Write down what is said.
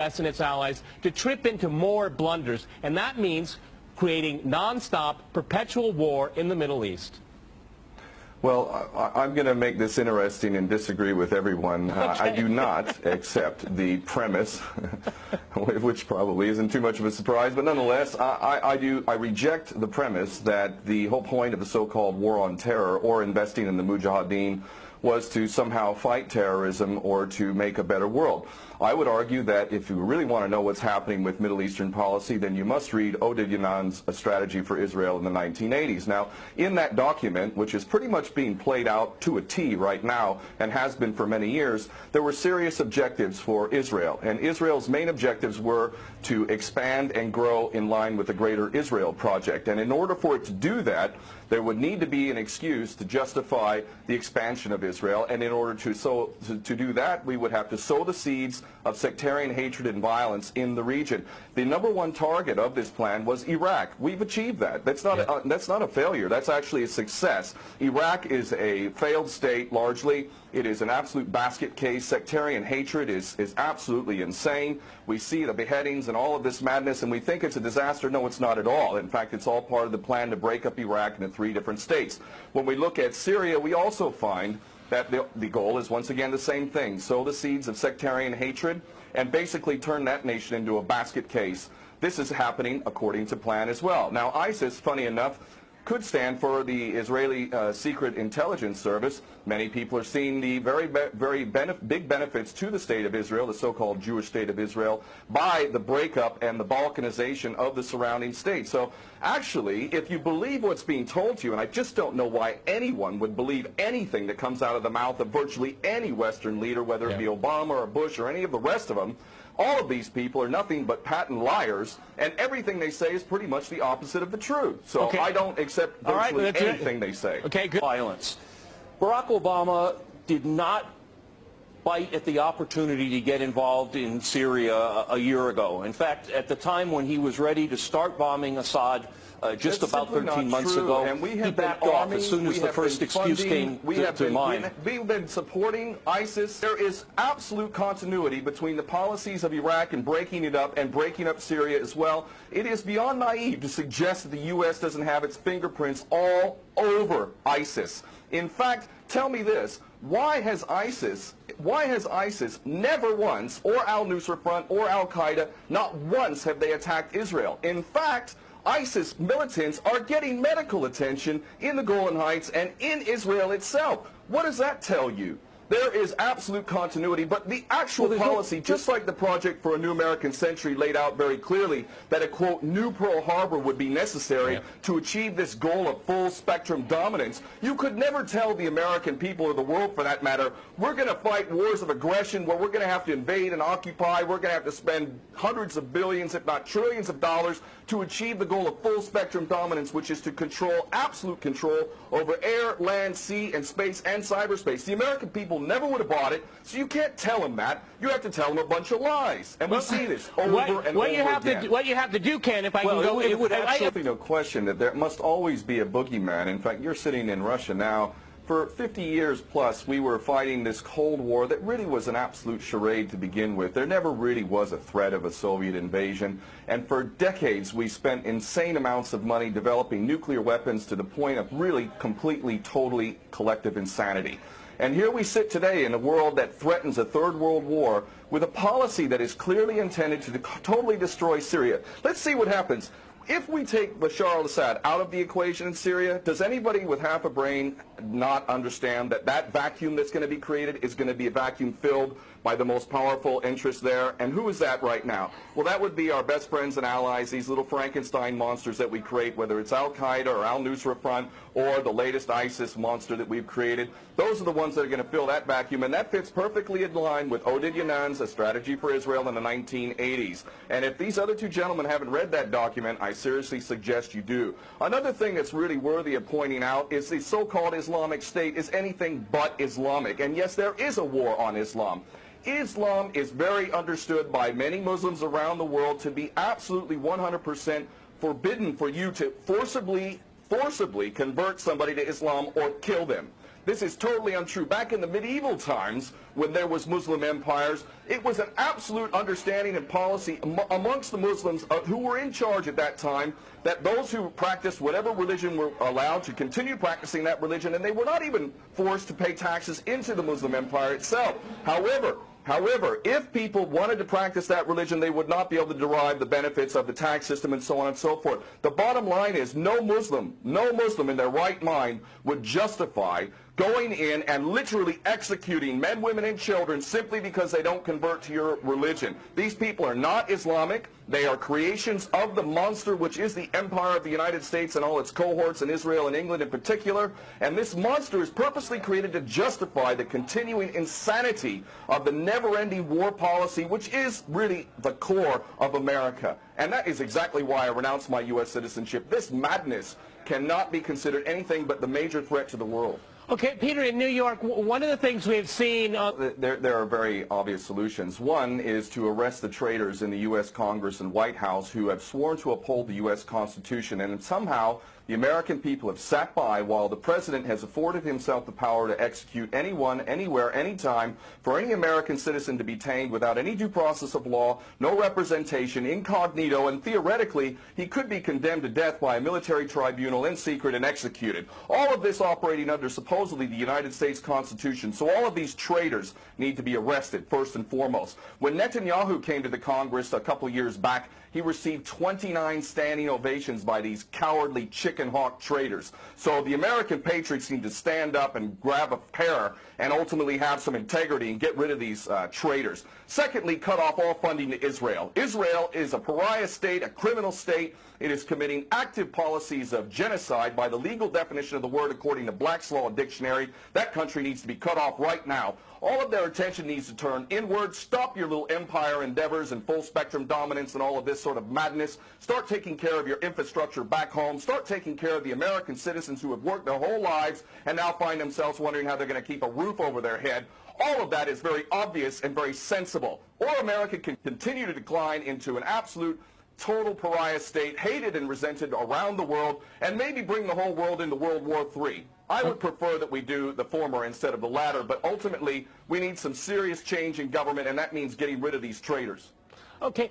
and its allies to trip into more blunders, and that means creating non-stop, perpetual war in the Middle East. Well, I'm going to make this interesting and disagree with everyone. Okay. I do not accept the premise, which probably isn't too much of a surprise, but nonetheless, I reject the premise that the whole point of the so-called war on terror or investing in the Mujahideen was to somehow fight terrorism or to make a better world. I would argue that if you really want to know what's happening with Middle Eastern policy, then you must read Oded Yanan's A Strategy for Israel in the 1980s. Now, in that document, which is pretty much being played out to a T right now and has been for many years, there were serious objectives for Israel. And Israel's main objectives were to expand and grow in line with the Greater Israel Project. And in order for it to do that, there would need to be an excuse to justify the expansion of Israel, and in order to do that, we would have to sow the seeds of sectarian hatred and violence in the region. The #1 target of this plan was Iraq. We've achieved that. That's not a failure. That's actually a success. Iraq is a failed state largely. It is an absolute basket case. Sectarian hatred is absolutely insane. We see the beheadings and all of this madness, and we think it's a disaster. No, it's not at all. In fact, it's all part of the plan to break up Iraq into 3 different states. When we look at Syria, we also find that the goal is once again the same thing: sow the seeds of sectarian hatred and basically turn that nation into a basket case. This is happening according to plan as well. Now, ISIS, funny enough, could stand for the Israeli Secret Intelligence Service. Many people are seeing the very big benefits to the state of Israel, the so-called Jewish state of Israel, by the breakup and the balkanization of the surrounding states. So actually, if you believe what's being told to you, and I just don't know why anyone would believe anything that comes out of the mouth of virtually any Western leader, whether it be Obama or Bush or any of the rest of them, all of these people are nothing but patent liars, and everything they say is pretty much the opposite of the truth. So I don't accept virtually anything they say. Okay, good. Violence. Barack Obama did not bite at the opportunity to get involved in Syria a year ago. In fact, at the time when he was ready to start bombing Assad, just about 13 months ago, and we have he backed off as soon as the first excuse came to mind. We've been supporting ISIS. There is absolute continuity between the policies of Iraq and breaking it up and breaking up Syria as well. It is beyond naive to suggest that the U.S. doesn't have its fingerprints all over ISIS. In fact, tell me this: why has ISIS never once, or al-Nusra Front or al-Qaeda, not once have they attacked Israel? In fact, ISIS militants are getting medical attention in the Golan Heights and in Israel itself. What does that tell you? There is absolute continuity, but the actual policy, just like the Project for a New American Century laid out very clearly, that a, quote, new Pearl Harbor would be necessary to achieve this goal of full spectrum dominance. You could never tell the American people, or the world for that matter, we're going to fight wars of aggression where we're going to have to invade and occupy, we're going to have to spend hundreds of billions, if not trillions of dollars to achieve the goal of full spectrum dominance, which is to control, absolute control over air, land, sea, and space and cyberspace. The American people never would have bought it, so you can't tell them that. You have to tell them a bunch of lies. And we see this over and over again. What you have to do, Ken, if I can go... It would absolutely no question that there must always be a boogeyman. In fact, you're sitting in Russia now. For 50 years plus, we were fighting this Cold War that really was an absolute charade to begin with. There never really was a threat of a Soviet invasion. And for decades, we spent insane amounts of money developing nuclear weapons to the point of really completely, totally collective insanity. And here we sit today in a world that threatens a third world war with a policy that is clearly intended to totally destroy Syria. Let's see what happens. If we take Bashar al-Assad out of the equation in Syria, does anybody with half a brain not understand that that vacuum that's going to be created is going to be a vacuum filled by the most powerful interests there? And who is that right now? Well, that would be our best friends and allies, these little Frankenstein monsters that we create, whether it's al-Qaeda or al-Nusra Front or the latest ISIS monster that we've created. Those are the ones that are going to fill that vacuum, and that fits perfectly in line with Oded Yanan's A Strategy for Israel in the 1980s. And if these other two gentlemen haven't read that document, I seriously suggest you do. Another thing that's really worthy of pointing out is the so-called Islamic State is anything but Islamic. And yes, there is a war on Islam. Islam is very understood by many Muslims around the world to be absolutely 100% forbidden for you to forcibly convert somebody to Islam or kill them. This is totally untrue. Back in the medieval times, when there was Muslim empires, it was an absolute understanding and policy amongst the Muslims who were in charge at that time that those who practiced whatever religion were allowed to continue practicing that religion, and they were not even forced to pay taxes into the Muslim empire itself. However, if people wanted to practice that religion, they would not be able to derive the benefits of the tax system and so on and so forth. The bottom line is no Muslim in their right mind would justify going in and literally executing men, women, and children simply because they don't convert to your religion. These people are not Islamic. They are creations of the monster, which is the empire of the United States and all its cohorts in Israel and England in particular. And this monster is purposely created to justify the continuing insanity of the never-ending war policy, which is really the core of America. And that is exactly why I renounced my U.S. citizenship. This madness cannot be considered anything but the major threat to the world. Okay, Peter, in New York, one of the things we've seen... There are very obvious solutions. One is to arrest the traitors in the U.S. Congress and White House who have sworn to uphold the U.S. Constitution, and somehow the American people have sat by while the President has afforded himself the power to execute anyone, anywhere, anytime, for any American citizen to be detained without any due process of law, no representation, incognito, and theoretically he could be condemned to death by a military tribunal in secret and executed. All of this operating under supposedly the United States Constitution. So all of these traitors need to be arrested first and foremost. When Netanyahu came to the Congress a couple years back, he received 29 standing ovations by these cowardly chicken hawk traitors. So the American patriots need to stand up and grab a pair and ultimately have some integrity and get rid of these traitors. Secondly, cut off all funding to Israel. Israel is a pariah state, a criminal state. It is committing active policies of genocide by the legal definition of the word according to Black's Law Dictionary. That country needs to be cut off right now. All of their attention needs to turn inward. Stop your little empire endeavors and full spectrum dominance and all of this sort of madness. Start taking care of your infrastructure back home. Start taking care of the American citizens who have worked their whole lives and now find themselves wondering how they're going to keep a roof over their head. All of that is very obvious and very sensible. Or America can continue to decline into an absolute total pariah state, hated and resented around the world, and maybe bring the whole world into World War III. I would prefer that we do the former instead of the latter, but ultimately we need some serious change in government, and that means getting rid of these traitors. Okay.